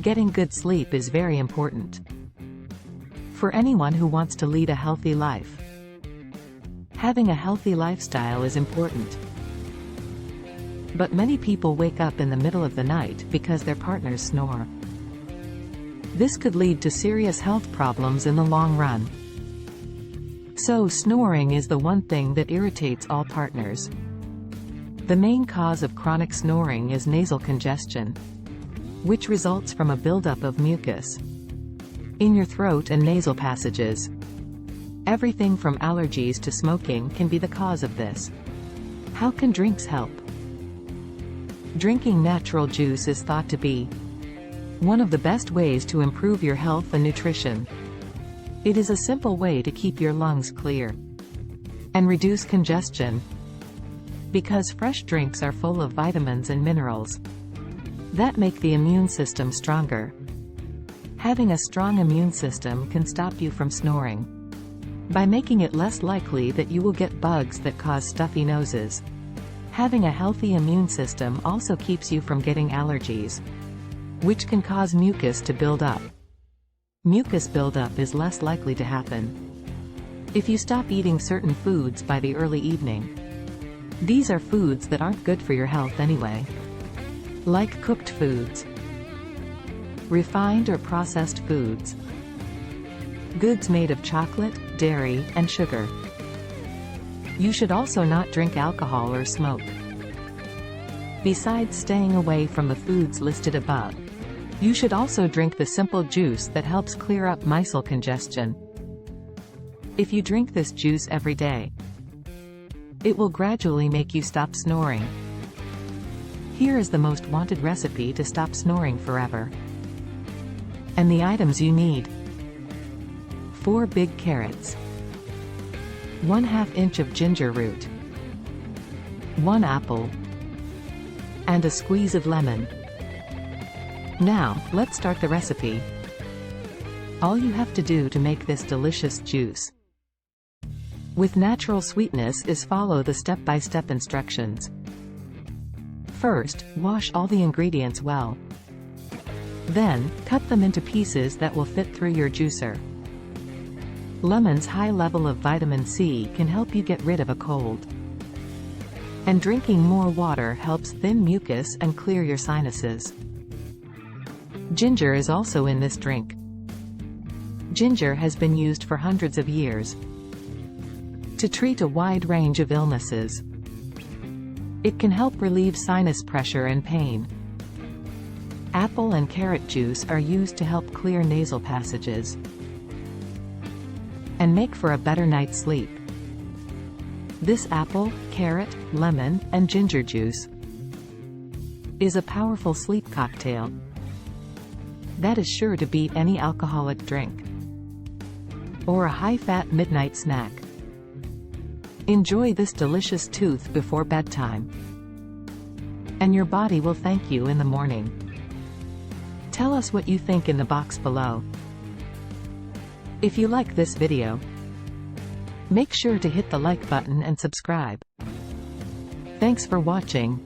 Getting good sleep is very important for anyone who wants to lead a healthy life. Having a healthy lifestyle is important. But many people wake up in the middle of the night because their partners snore. This could lead to serious health problems in the long run. So snoring is the one thing that irritates all partners. The main cause of chronic snoring is nasal congestion, which results from a buildup of mucus in your throat and nasal passages. Everything from allergies to smoking can be the cause of this. How can drinks help? Drinking natural juice is thought to be one of the best ways to improve your health and nutrition. It is a simple way to keep your lungs clear and reduce congestion, because fresh drinks are full of vitamins and minerals that make the immune system stronger. Having a strong immune system can stop you from snoring by making it less likely that you will get bugs that cause stuffy noses. Having a healthy immune system also keeps you from getting allergies, which can cause mucus to build up. Mucus buildup is less likely to happen if you stop eating certain foods by the early evening. These are foods that aren't good for your health anyway, like cooked foods, refined or processed foods, goods made of chocolate, dairy, and sugar. You should also not drink alcohol or smoke. Besides staying away from the foods listed above, you should also drink the simple juice that helps clear up muscle congestion. If you drink this juice every day, it will gradually make you stop snoring. Here is the most wanted recipe to stop snoring forever. And the items you need: 4 big carrots, 1/2 inch of ginger root, 1 apple, and a squeeze of lemon. Now, let's start the recipe. All you have to do to make this delicious juice with natural sweetness is follow the step-by-step instructions. First, wash all the ingredients well. Then, cut them into pieces that will fit through your juicer. Lemon's high level of vitamin C can help you get rid of a cold. And drinking more water helps thin mucus and clear your sinuses. Ginger is also in this drink. Ginger has been used for hundreds of years to treat a wide range of illnesses. It can help relieve sinus pressure and pain. Apple and carrot juice are used to help clear nasal passages and make for a better night's sleep. This apple, carrot, lemon, and ginger juice is a powerful sleep cocktail that is sure to beat any alcoholic drink or a high-fat midnight snack. Enjoy this delicious tooth before bedtime, and your body will thank you in the morning. Tell us what you think in the box below. If you like this video, make sure to hit the like button and subscribe. Thanks for watching.